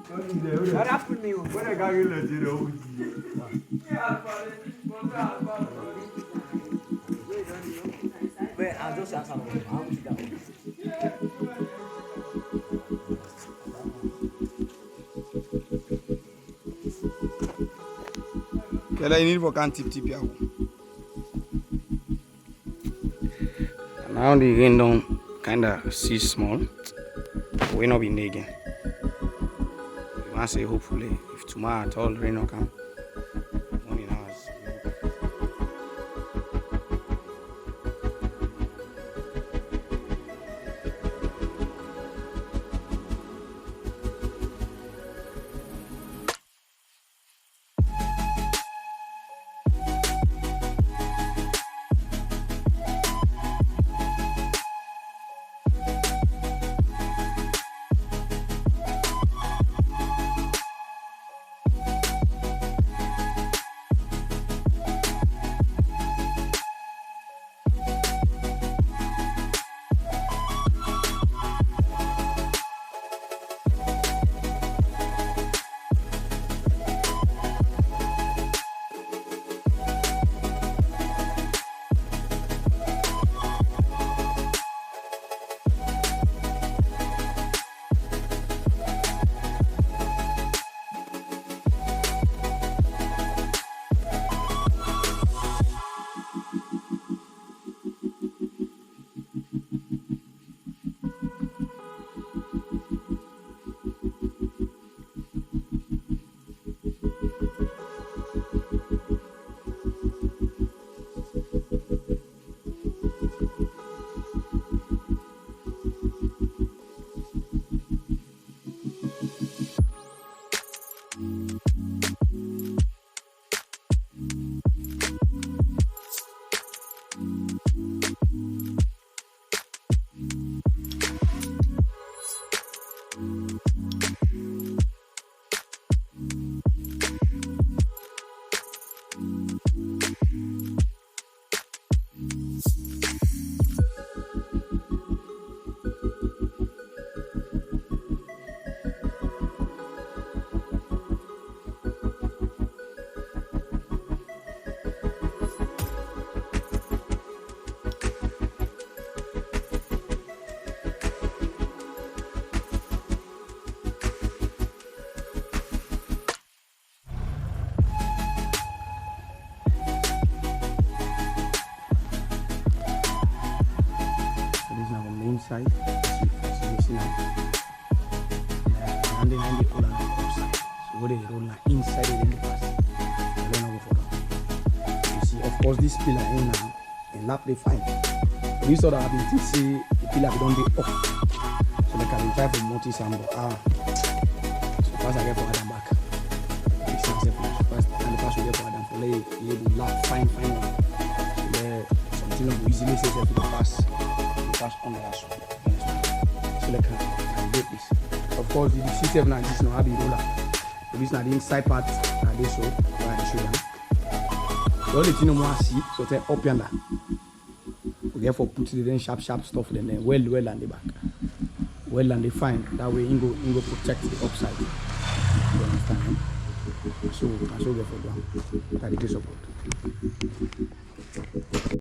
When I got you, I'll just ask him. Kela you need for can tip ya. Now the rain don't kinda cease small. We not be again. We want to say hopefully if tomorrow at all rain will come. Morning hours. Inside, and then I roll on the outside. So what they roll inside the pass. I don't know for you see, of course, this pillar in now and lap they fine. But this other ability see the pillar don't be off. So they can try for multi sample. So first I get for Adam back. This is first and the pass will get for Adam for lay lap fine. So there something will easily say that to pass on the last one. So like I break this. Of course, the C7 and this now have the roller. So this now the inside part that they show where I show them. The only thing I want to see, so they up yonder. We therefore put the then sharp stuff then well and the back. Well and they fine. That way you go protect the upside. You understand? So get for ground. That is support.